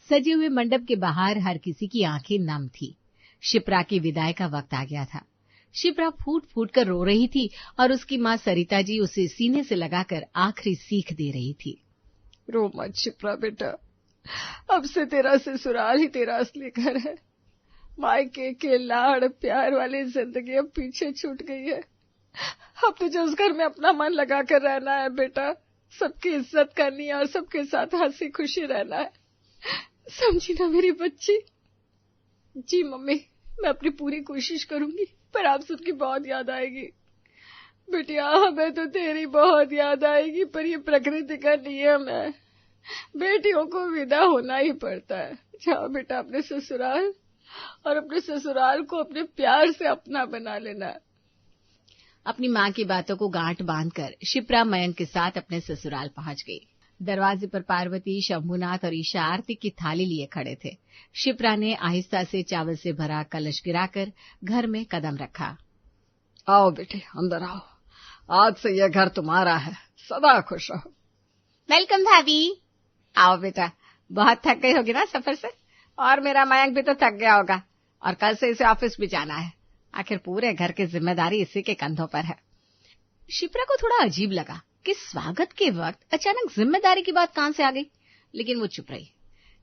सजे हुए मंडप के बाहर हर किसी की आंखें नम थी। शिप्रा की विदाई का वक्त आ गया था। शिप्रा फूट फूट कर रो रही थी और उसकी माँ सरिता जी उसे सीने से लगाकर आखिरी सीख दे रही थी। रो मत शिप्रा बेटा, अब से तेरा ससुराल ही तेरा असली घर है। मायके के लाड़ प्यार वाली जिंदगी अब पीछे छूट गई है। अब तुझे उस घर में अपना मन लगा कर रहना है बेटा, सबकी इज्जत करनी है और सबके साथ हंसी खुशी रहना है। समझी ना मेरी बच्ची? जी मम्मी, मैं अपनी पूरी कोशिश करूंगी, पर आप सबकी बहुत याद आएगी। बिटिया हमें तो तेरी बहुत याद आएगी, पर ये प्रकृति का नियम है, बेटियों को विदा होना ही पड़ता है। जाओ बेटा अपने ससुराल, और अपने ससुराल को अपने प्यार से अपना बना लेना। अपनी माँ की बातों को गांठ बांधकर शिप्रा मयंक के साथ अपने ससुराल पहुंच गई। दरवाजे पर पार्वती, शंभुनाथ और ईशा आरती की थाली लिए खड़े थे। शिप्रा ने आहिस्ता से चावल से भरा कलश गिराकर घर में कदम रखा। आओ बेटे अंदर आओ, आज से यह घर तुम्हारा है, सदा खुश रहो। वेलकम भाभी। आओ बेटा, बहुत थक गई होगी ना सफर से, और मेरा मयंक भी तो थक गया होगा, और कल से इसे ऑफिस भी जाना है। आखिर पूरे घर की जिम्मेदारी इसी के कंधों पर है। शिप्रा को थोड़ा अजीब लगा कि स्वागत के वक्त अचानक जिम्मेदारी की बात कहां से आ गई, लेकिन वो चुप रही।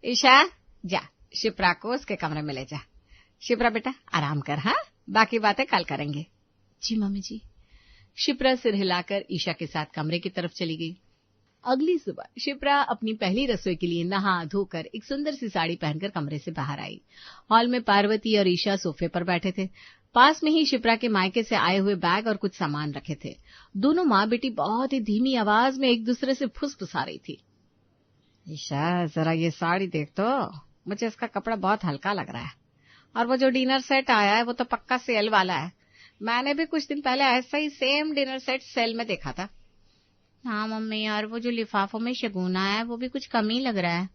ईशा जा, शिप्रा को उसके कमरे में ले जा। शिप्रा बेटा आराम कर, हाँ, बाकी बातें कल करेंगे। जी मम्मी जी। शिप्रा सिर हिलाकर ईशा के साथ कमरे की तरफ चली गई। अगली सुबह शिप्रा अपनी पहली रसोई के लिए नहा धोकर एक सुंदर सी साड़ी पहनकर कमरे से बाहर आई। हॉल में पार्वती और ईशा सोफे पर बैठे थे। पास में ही शिप्रा के मायके से आए हुए बैग और कुछ सामान रखे थे। दोनों माँ बेटी बहुत ही धीमी आवाज में एक दूसरे से फुसफुसा रही थी। ईशा जरा ये साड़ी देख तो, मुझे इसका कपड़ा बहुत हल्का लग रहा है, और वो जो डिनर सेट आया है वो तो पक्का सेल वाला है। मैंने भी कुछ दिन पहले ऐसा ही सेम डिनर सेट सेल में देखा था। हाँ मम्मी, और वो जो लिफाफों में शगुन आया है वो भी कुछ कम ही लग रहा है।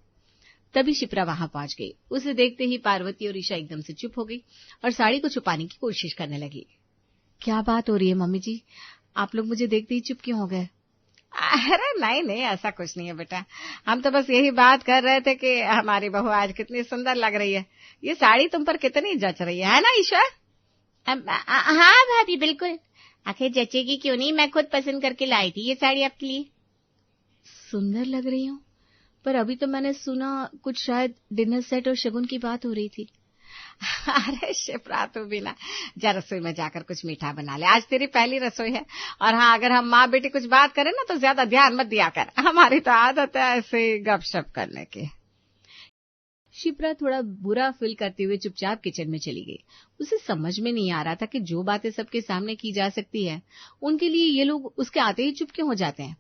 तभी शिप्रा वहां पहुंच गई। उसे देखते ही पार्वती और ईशा एकदम से चुप हो गई और साड़ी को छुपाने की कोशिश करने लगी। क्या बात हो रही है मम्मी जी, आप लोग मुझे देखते ही चुप क्यों हो गए? अरे नहीं, ऐसा कुछ नहीं है बेटा, हम तो बस यही बात कर रहे थे कि हमारी बहू आज कितनी सुंदर लग रही है। ये साड़ी तुम पर कितनी जच रही है ना ईशा? हाँ भाभी बिल्कुल, आखिर जचेगी क्यों नहीं, मैं खुद पसंद करके लाई थी ये साड़ी आपके लिए। सुंदर लग रही हूँ, पर अभी तो मैंने सुना कुछ शायद डिनर सेट और शगुन की बात हो रही थी। अरे शिप्रा तू भी ना, जा रसोई में जाकर कुछ मीठा बना ले, आज तेरी पहली रसोई है। और हाँ, अगर हम माँ बेटी कुछ बात करें ना तो ज्यादा ध्यान मत दिया कर, हमारी तो आदत है ऐसे गपशप करने की। शिप्रा थोड़ा बुरा फील करते हुए चुपचाप किचन में चली गई। उसे समझ में नहीं आ रहा था कि जो बातें सबके सामने की जा सकती है, उनके लिए ये लोग उसके आते ही चुप क्यों हो जाते हैं।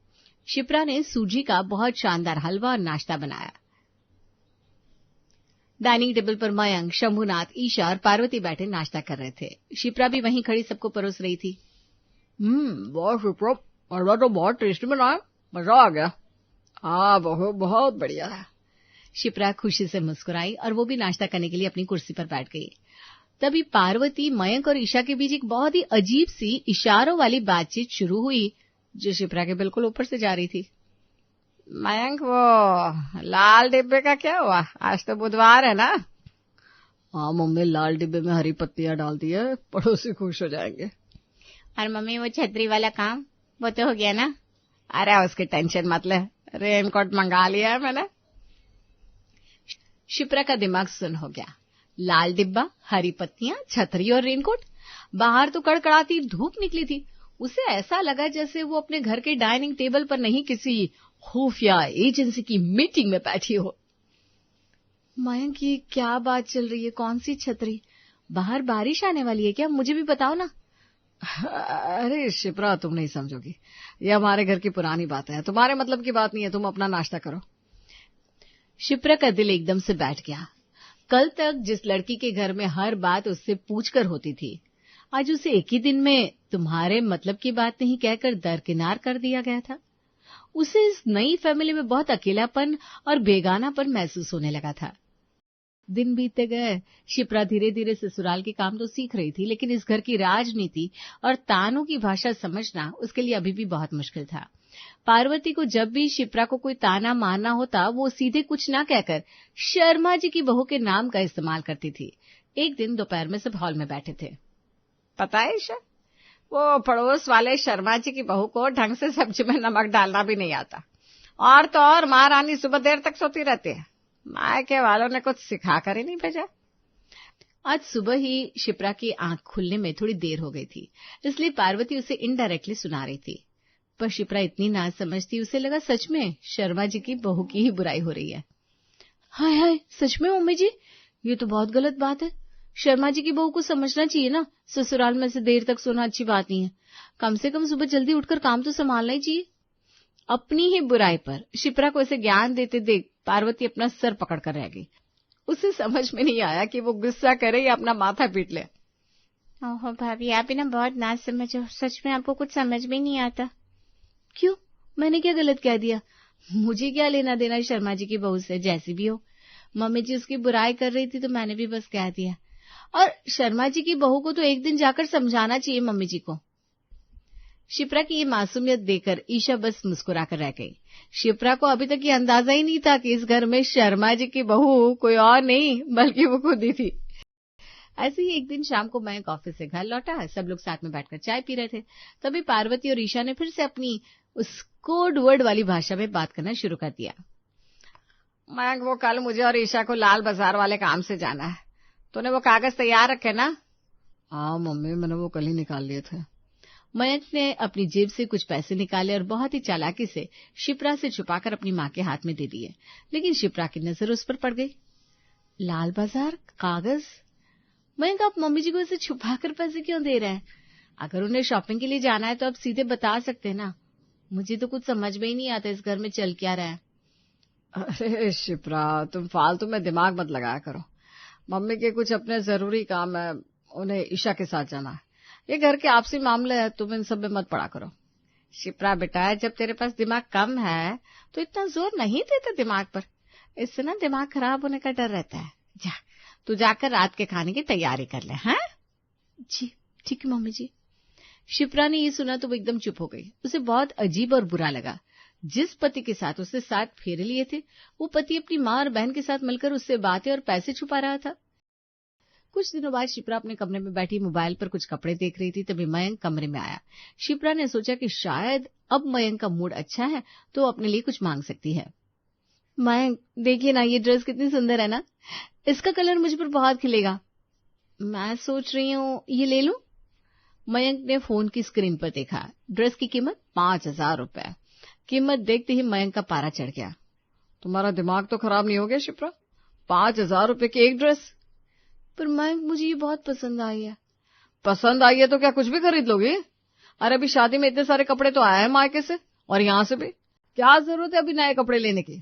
शिप्रा ने सूजी का बहुत शानदार हलवा और नाश्ता बनाया। डाइनिंग टेबल पर मयंक, शंभुनाथ, ईशा और पार्वती बैठे नाश्ता कर रहे थे। शिप्रा भी वहीं खड़ी सबको परोस रही थी। बहुत शिप्रा, हलवा तो बहुत टेस्टी बना है, मजा आ गया। हाँ बहू बहुत बढ़िया है। शिप्रा खुशी से मुस्कुराई और वो भी नाश्ता करने के लिए अपनी कुर्सी पर बैठ गई। तभी पार्वती, मयंक और ईशा के बीच एक बहुत ही अजीब सी इशारों वाली बातचीत शुरू हुई, जो शिप्रा के बिल्कुल ऊपर से जा रही थी। मयंक, वो लाल डिब्बे का क्या हुआ? आज तो बुधवार है ना? हाँ मम्मी, लाल डिब्बे में हरी पत्तियां डाल दी है, पड़ोसी खुश हो जाएंगे। और मम्मी वो छतरी वाला काम, वो तो हो गया ना? अरे उसकी टेंशन मत ले, रेनकोट मंगा लिया है मैंने। शिप्रा का दिमाग सुन्न हो गया। लाल डिब्बा, हरी पत्तियां, छतरी और रेनकोट। बाहर तो कड़कड़ाती धूप निकली थी। उसे ऐसा लगा जैसे वो अपने घर के डाइनिंग टेबल पर नहीं किसी खुफिया एजेंसी की मीटिंग में बैठी हो। मयंक, ये क्या बात चल रही है? कौन सी छतरी? बाहर बारिश आने वाली है क्या? मुझे भी बताओ ना। अरे शिप्रा, तुम नहीं समझोगी, ये हमारे घर की पुरानी बात है, तुम्हारे मतलब की बात नहीं है। तुम अपना नाश्ता करो। शिप्रा का दिल एकदम से बैठ गया। कल तक जिस लड़की के घर में हर बात उससे पूछकर होती थी, आज उसे एक ही दिन में तुम्हारे मतलब की बात नहीं कहकर दरकिनार कर दिया गया था। उसे इस नई फैमिली में बहुत अकेलापन और बेगानापन महसूस होने लगा था। दिन बीतते गए। शिप्रा धीरे धीरे ससुराल के काम तो सीख रही थी, लेकिन इस घर की राजनीति और तानों की भाषा समझना उसके लिए अभी भी बहुत मुश्किल था। पार्वती को जब भी शिप्रा को कोई ताना मारना होता वो सीधे कुछ ना कहकर शर्मा जी की बहू के नाम का इस्तेमाल करती थी। एक दिन दोपहर में सब हॉल में बैठे थे। पता है ईशा, वो पड़ोस वाले शर्मा जी की बहू को ढंग से सब्जी में नमक डालना भी नहीं आता, और तो और महारानी सुबह देर तक सोती रहती है। मायके वालों ने कुछ सिखा कर ही नहीं भेजा। आज सुबह ही शिप्रा की आंख खुलने में थोड़ी देर हो गई थी, इसलिए पार्वती उसे इनडायरेक्टली सुना रही थी। पर शिप्रा इतनी ना समझती, उसे लगा सच में शर्मा जी की बहू की ही बुराई हो रही है। हाय हाय, सच में मम्मी जी, ये तो बहुत गलत बात है। शर्मा जी की बहू को समझना चाहिए ना, ससुराल में से देर तक सोना अच्छी बात नहीं है। कम से कम सुबह जल्दी उठकर काम तो संभालना ही चाहिए। अपनी ही बुराई पर शिप्रा को ऐसे ज्ञान देते देख पार्वती अपना सर पकड़ कर रह गई। उसे समझ में नहीं आया कि वो गुस्सा करे या अपना माथा पीट ले। ओहो भाभी, आप ना बहुत ना समझो, सच में आपको कुछ समझ में नहीं आता। क्यों, मैंने क्या गलत कह दिया? मुझे क्या लेना देना शर्मा जी की बहू से, जैसी भी हो। मम्मी जी उसकी बुराई कर रही थी तो मैंने भी बस कह दिया। और शर्मा जी की बहू को तो एक दिन जाकर समझाना चाहिए मम्मी जी को। शिप्रा की ये मासूमियत देखकर ईशा बस मुस्कुराकर रह गई। शिप्रा को अभी तक ये अंदाजा ही नहीं था कि इस घर में शर्मा जी की बहू कोई और नहीं बल्कि वो खुद ही थी। ऐसे ही एक दिन शाम को मयंक ऑफिस से घर लौटा। सब लोग साथ में बैठकर चाय पी रहे थे। तभी पार्वती और ईशा ने फिर से अपनी उस कोड वर्ड वाली भाषा में बात करना शुरू कर दिया। मयंक, वो कल मुझे और ईशा को लाल बाजार वाले काम से जाना है। तूने वो कागज तैयार रखे ना? हाँ मम्मी, मैंने वो कल ही निकाल लिए थे। मयंक ने अपनी जेब से कुछ पैसे निकाले और बहुत ही चालाकी से शिप्रा से छुपाकर अपनी माँ के हाथ में दे दिए। लेकिन शिप्रा की नजर उस पर पड़ गई। लाल बाजार कागज? मयंक, आप मम्मी जी को इसे छुपाकर पैसे क्यों दे रहे हैं? अगर उन्हें शॉपिंग के लिए जाना है तो आप सीधे बता सकते हैं ना। मुझे तो कुछ समझ में ही नहीं आता इस घर में चल क्या रहा है। अरे शिप्रा, तुम फालतू में दिमाग मत लगाया करो। मम्मी के कुछ अपने जरूरी काम है, उन्हें ईशा के साथ जाना है। ये घर के आपसी मामले हैं, तुम इन सब में मत पड़ा करो। शिप्रा बेटा, जब तेरे पास दिमाग कम है तो इतना जोर नहीं देता दिमाग पर। इससे ना दिमाग खराब होने का डर रहता है। जा, तू जाकर रात के खाने की तैयारी कर ले। हाँ जी ठीक है मम्मी जी। शिप्रा ने ये सुना तो वो एकदम चुप हो गई। उसे बहुत अजीब और बुरा लगा। जिस पति के साथ उसने 7 फेरे लिए थे, वो पति अपनी माँ और बहन के साथ मिलकर उससे बातें और पैसे छुपा रहा था। कुछ दिनों बाद शिप्रा अपने कमरे में बैठी मोबाइल पर कुछ कपड़े देख रही थी। तभी मयंक कमरे में आया। शिप्रा ने सोचा कि शायद अब मयंक का मूड अच्छा है तो वो अपने लिए कुछ मांग सकती है। मयंक, देखिए ना, ये ड्रेस कितनी सुंदर है ना, इसका कलर मुझ पर बहुत खिलेगा। मैं सोच रही हूँ ये ले लूं। मयंक ने फोन की स्क्रीन पर देखा। ड्रेस की कीमत 5,000 रुपए। कीमत देखते ही मयंक का पारा चढ़ गया। तुम्हारा दिमाग तो खराब नहीं हो गया शिप्रा? 5,000 रुपए की एक ड्रेस? पर मयंक, मुझे ये बहुत पसंद आई है। पसंद आई है तो क्या कुछ भी खरीद लोगे? अरे अभी शादी में इतने सारे कपड़े तो आए हैं मायके से और यहाँ से भी। क्या जरूरत है अभी नए कपड़े लेने की?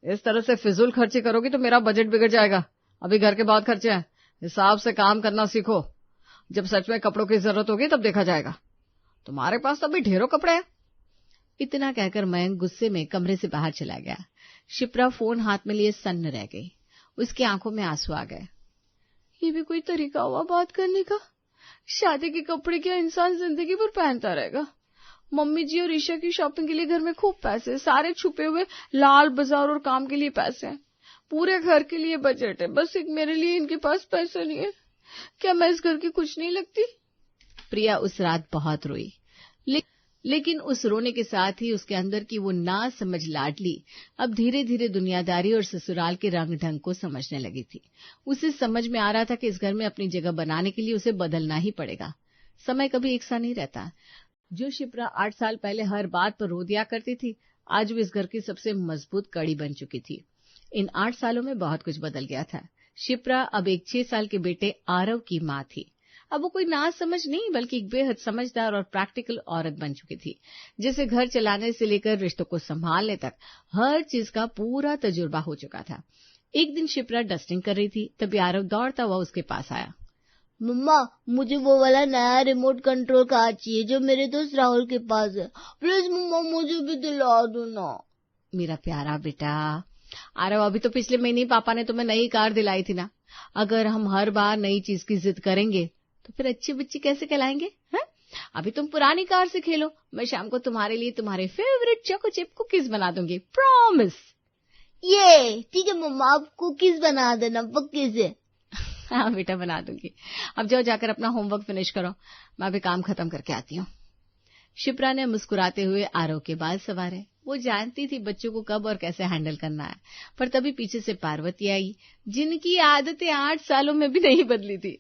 इस तरह से फिजूल खर्ची करोगी तो मेरा बजट बिगड़ जाएगा। अभी घर के बहुत खर्चे हैं, हिसाब से काम करना सीखो। जब सच में कपड़ों की जरूरत होगी तब देखा जाएगा। तुम्हारे पास तो अभी ढेरों कपड़े हैं। इतना कहकर मयंक गुस्से में कमरे से बाहर चला गया। शिप्रा फोन हाथ में लिए सन्न रह गई। उसकी आंखों में आंसू आ गए। ये भी कोई तरीका हुआ बात करने का? शादी के कपड़े क्या इंसान जिंदगी भर पहनता रहेगा? मम्मी जी और ईशा की शॉपिंग के लिए घर में खूब पैसे, सारे छुपे हुए लाल बाजार और काम के लिए पैसे हैं। पूरे घर के लिए बजट है, बस एक मेरे लिए इनके पास पैसे नहीं है। क्या मैं इस घर की कुछ नहीं लगती? प्रिया उस रात बहुत रोई। लेकिन उस रोने के साथ ही उसके अंदर की वो ना समझ लाडली अब धीरे धीरे दुनियादारी और ससुराल के रंग ढंग को समझने लगी थी। उसे समझ में आ रहा था कि इस घर में अपनी जगह बनाने के लिए उसे बदलना ही पड़ेगा। समय कभी एक सा नहीं रहता। जो शिप्रा 8 साल पहले हर बात पर रो दिया करती थी, आज वो इस घर की सबसे मजबूत कड़ी बन चुकी थी। इन 8 सालों में बहुत कुछ बदल गया था। शिप्रा अब एक 6 साल के बेटे आरव की माँ थी। अब वो कोई ना समझ नहीं बल्कि एक बेहद समझदार और प्रैक्टिकल औरत बन चुकी थी, जिसे घर चलाने से लेकर रिश्तों को संभालने तक हर चीज का पूरा तजुर्बा हो चुका था। एक दिन शिप्रा डस्टिंग कर रही थी, तभी आरव दौड़ता हुआ उसके पास आया। मम्मा, मुझे वो वाला नया रिमोट कंट्रोल कार चाहिए जो मेरे दोस्त राहुल के पास है। प्लीज मम्मा, मुझे भी दिला दो ना। मेरा प्यारा बेटा आरव, अभी तो पिछले महीने ही पापा ने तुम्हें नई कार दिलाई थी ना। अगर हम हर बार नई चीज की जिद करेंगे तो फिर अच्छे बच्चे कैसे कहलाएंगे? अभी तुम पुरानी कार से खेलो, मैं शाम को तुम्हारे लिए तुम्हारे फेवरेट चोको चिप कुकीज बना दूंगी, प्रॉमिस। ये ठीक है मम्मा, आप कुकीज बना देना पक्के से। हाँ बेटा बना दूंगी। अब जाओ जाकर अपना होमवर्क फिनिश करो, मैं अभी काम खत्म करके आती हूँ। शिप्रा ने मुस्कुराते हुए आरव के बाल संवारे। वो जानती थी बच्चों को कब और कैसे हैंडल करना है, पर तभी पीछे से पार्वती आई, जिनकी आदतें 8 सालों में भी नहीं बदली थी।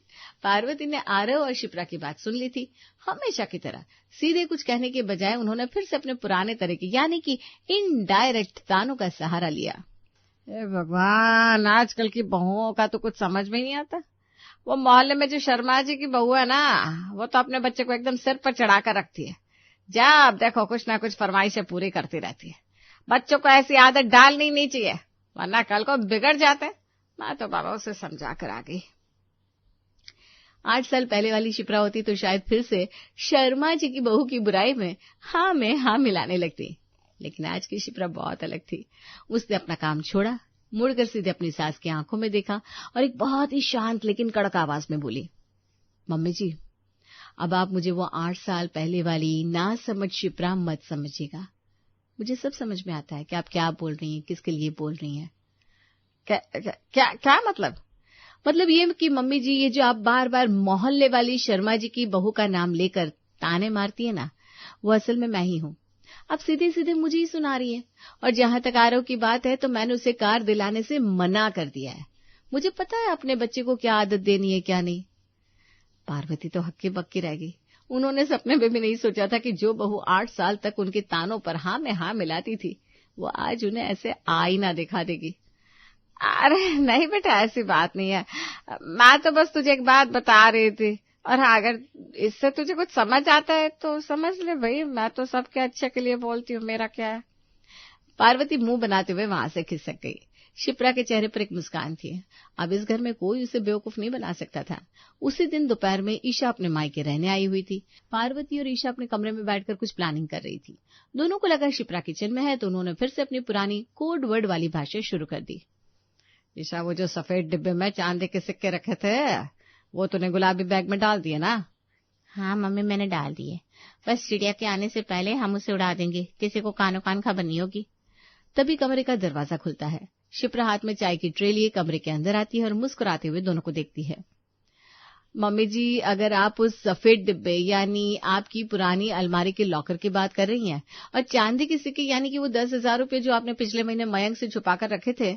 पार्वती ने आरव और शिप्रा की बात सुन ली थी। हमेशा की तरह सीधे कुछ कहने के बजाय उन्होंने फिर से अपने पुराने तरीके यानी कि इनडायरेक्ट तानों का सहारा लिया। भगवान, आजकल की बहुओं का तो कुछ समझ में नहीं आता। वो मोहल्ले में जो शर्मा जी की बहू है ना, वो तो अपने बच्चे को एकदम सिर पर चढ़ा कर रखती है। जब देखो कुछ ना कुछ फरमाइशें पूरी करती रहती है। बच्चों को ऐसी आदत डालनी नहीं चाहिए, वरना कल को बिगड़ जाते। मैं तो बाबा उसे समझा कर आ गई। 8 साल पहले वाली शिप्रा होती तो शायद फिर से शर्मा जी की बहू की बुराई में हाँ मिलाने लगती, लेकिन आज की शिप्रा बहुत अलग थी। उसने अपना काम छोड़ा, मुड़कर सीधे अपनी सास की आंखों में देखा और एक बहुत ही शांत लेकिन कड़क आवाज में बोली, मम्मी जी, अब आप मुझे वो 8 साल पहले वाली ना समझ शिप्रा मत समझिएगा। मुझे सब समझ में आता है कि आप क्या बोल रही हैं, किसके लिए बोल रही हैं। क्या मतलब ये कि मम्मी जी, ये जो आप बार बार मोहल्ले वाली शर्मा जी की बहू का नाम लेकर ताने मारती है ना, वो असल में मैं ही हूँ। आप सीधे सीधे मुझे ही सुना रही है। और जहां तक आरव की बात है तो मैंने उसे कार दिलाने से मना कर दिया है। मुझे पता है अपने बच्चे को क्या आदत देनी है क्या नहीं। पार्वती तो हक्की बक्की रह गई। उन्होंने सपने में भी नहीं सोचा था कि जो बहू 8 साल तक उनके तानों पर हाँ में हाँ मिलाती थी, वो आज उन्हें ऐसे आईना दिखा देगी। अरे नहीं बेटा, ऐसी बात नहीं है। मैं तो बस तुझे एक बात बता रही थी, और हाँ, अगर इससे तुझे कुछ समझ आता है तो समझ ले भाई, मैं तो सबके अच्छे के लिए बोलती हूँ, मेरा क्या है। पार्वती मुंह बनाते हुए वहां से खिसक गई। शिप्रा के चेहरे पर एक मुस्कान थी। अब इस घर में कोई उसे बेवकूफ नहीं बना सकता था। उसी दिन दोपहर में ईशा अपने मायके रहने आई हुई थी। पार्वती और ईशा अपने कमरे में बैठकर कुछ प्लानिंग कर रही थी। दोनों को लगा शिप्रा किचन में है, तो उन्होंने फिर से अपनी पुरानी कोड वर्ड वाली भाषा शुरू कर दी। ईशा, वो जो सफेद डिब्बे में चांदी के सिक्के रखे थे, वो तूने गुलाबी बैग में डाल दिए ना? हाँ मम्मी, मैंने डाल दिए। बस चिड़िया के आने से पहले हम उसे उड़ा देंगे, किसी को कानो कान खबर नहीं होगी। तभी कमरे का दरवाजा खुलता है। शिप्रा हाथ में चाय की ट्रे लिए कमरे के अंदर आती है और मुस्कुराते हुए दोनों को देखती है। मम्मी जी, अगर आप उस सफेद डिब्बे यानी आपकी पुरानी अलमारी के लॉकर की बात कर रही हैं, और चांदी के सिक्के यानी कि वो 10,000 रुपये जो आपने पिछले महीने मयंक से छुपा कर रखे थे,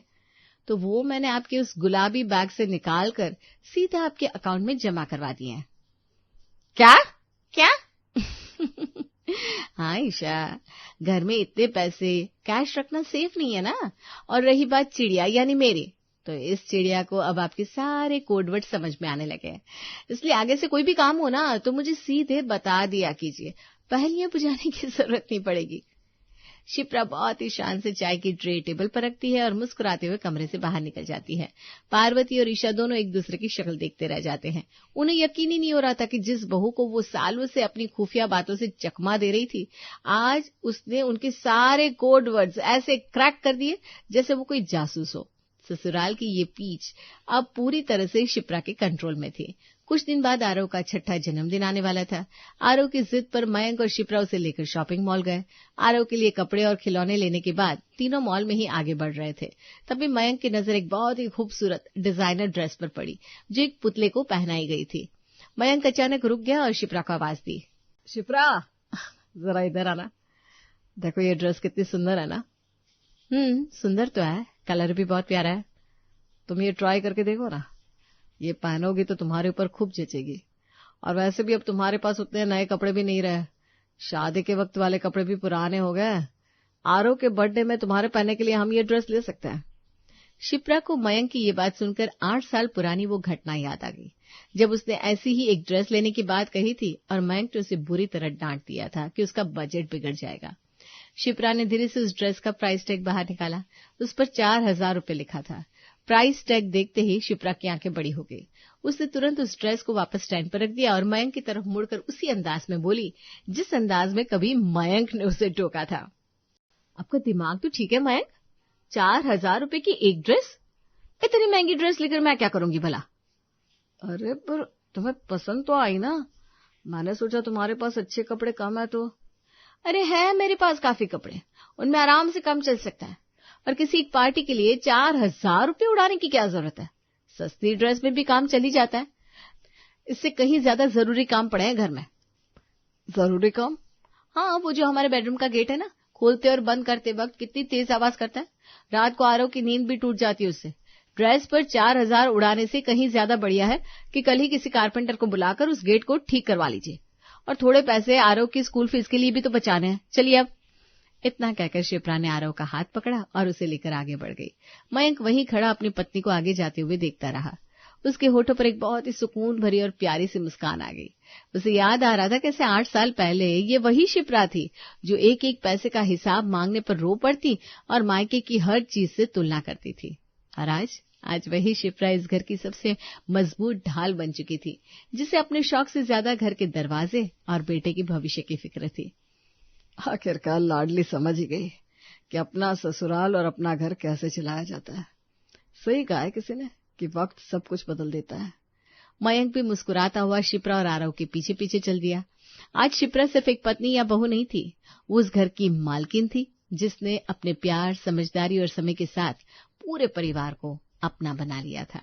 तो वो मैंने आपके उस गुलाबी बैग से निकाल कर सीधा आपके अकाउंट में जमा करवा दिए हैं। क्या? हाँ ईशा, घर में इतने पैसे कैश रखना सेफ नहीं है ना। और रही बात चिड़िया यानी मेरी, तो इस चिड़िया को अब आपके सारे कोडवर्ड समझ में आने लगे हैं। इसलिए आगे से कोई भी काम हो ना, तो मुझे सीधे बता दिया कीजिए, पहेलियां बुझाने की जरूरत नहीं पड़ेगी। शिप्रा बहुत ही शान से चाय की ट्रे टेबल पर रखती है और मुस्कुराते हुए कमरे से बाहर निकल जाती है। पार्वती और ईशा दोनों एक दूसरे की शक्ल देखते रह जाते हैं। उन्हें यकीन ही नहीं हो रहा था कि जिस बहू को वो सालों से अपनी खुफिया बातों से चकमा दे रही थी, आज उसने उनके सारे कोड वर्ड्स ऐसे क्रैक कर दिए जैसे वो कोई जासूस हो। ससुराल की ये पीच अब पूरी तरह से शिप्रा के कंट्रोल में थी। कुछ दिन बाद आरव का 6ठा जन्मदिन आने वाला था। आरव की जिद पर मयंक और शिप्रा उसे लेकर शॉपिंग मॉल गए। आरव के लिए कपड़े और खिलौने लेने के बाद तीनों मॉल में ही आगे बढ़ रहे थे। तभी मयंक की नजर एक बहुत ही खूबसूरत डिजाइनर ड्रेस पर पड़ी जो एक पुतले को पहनाई गई थी। मयंक अचानक रुक गया और शिप्रा को आवाज दी, शिप्रा, जरा इधर आना। देखो ये ड्रेस कितनी सुंदर है ना? सुंदर तो है, कलर भी बहुत प्यारा है। तुम ये ट्राई करके देखो ना, ये पहनोगी तो तुम्हारे ऊपर खूब जचेगी। और वैसे भी अब तुम्हारे पास उतने नए कपड़े भी नहीं रहे, शादी के वक्त वाले कपड़े भी पुराने हो गए। आरव के बर्थडे में तुम्हारे पहनने के लिए हम ये ड्रेस ले सकते हैं। शिप्रा को मयंक की ये बात सुनकर 8 साल पुरानी वो घटना याद आ गई, जब उसने ऐसी ही एक ड्रेस लेने की बात कही थी और मयंक ने उसे बुरी तरह डांट दिया था कि उसका बजट बिगड़ जाएगा। शिप्रा ने धीरे से उस ड्रेस का प्राइस टैग बाहर निकाला। उस पर 4,000 रुपये लिखा था। प्राइस टैग देखते ही शिप्रा की आंखें बड़ी हो गई। उसने तुरंत उस ड्रेस को वापस स्टैंड पर रख दिया और मयंक की तरफ मुड़कर उसी अंदाज में बोली जिस अंदाज में कभी मयंक ने उसे टोका था। आपका दिमाग तो ठीक है मयंक? 4,000 रुपये की एक ड्रेस? इतनी महंगी ड्रेस लेकर मैं क्या करूंगी भला? अरे पर तुम्हें पसंद तो आई ना, मैंने सोचा तुम्हारे पास अच्छे कपड़े कम है तो। अरे है मेरे पास काफी कपड़े, उनमें आराम से काम चल सकता है। और किसी एक पार्टी के लिए 4,000 रुपये उड़ाने की क्या जरूरत है? सस्ती ड्रेस में भी काम चल ही जाता है। इससे कहीं ज्यादा जरूरी काम पड़े हैं घर में। जरूरी काम? हाँ, वो जो हमारे बेडरूम का गेट है ना, खोलते और बंद करते वक्त कितनी तेज आवाज करता है। रात को आरव की नींद भी टूट जाती है उससे। ड्रेस पर 4,000 उड़ाने से कहीं ज्यादा बढ़िया है कि कल ही किसी कारपेंटर को बुलाकर उस गेट को ठीक करवा लीजिए। और थोड़े पैसे आरव की स्कूल फीस के लिए भी तो बचाने हैं। चलिए अब। इतना कहकर शिप्रा ने आरव का हाथ पकड़ा और उसे लेकर आगे बढ़ गई। मयंक वहीं खड़ा अपनी पत्नी को आगे जाते हुए देखता रहा। उसके होठों पर एक बहुत ही सुकून भरी और प्यारी सी मुस्कान आ गई। उसे याद आ रहा था कैसे 8 साल पहले ये वही शिप्रा थी जो एक एक पैसे का हिसाब मांगने पर रो पड़ती और मायके की हर चीज से तुलना करती थी। और आज वही शिप्रा इस घर की सबसे मजबूत ढाल बन चुकी थी, जिसे अपने शौक से ज्यादा घर के दरवाजे और बेटे के भविष्य की फिक्र थी। आखिरकार लाडली समझ ही गई कि अपना ससुराल और अपना घर कैसे चलाया जाता है। सही कहा है किसी ने कि वक्त सब कुछ बदल देता है। मयंक भी मुस्कुराता हुआ शिप्रा और आरव के पीछे पीछे चल दिया। आज शिप्रा सिर्फ एक पत्नी या बहू नहीं थी, वो उस घर की मालकिन थी जिसने अपने प्यार, समझदारी और समय के साथ पूरे परिवार को अपना बना लिया था।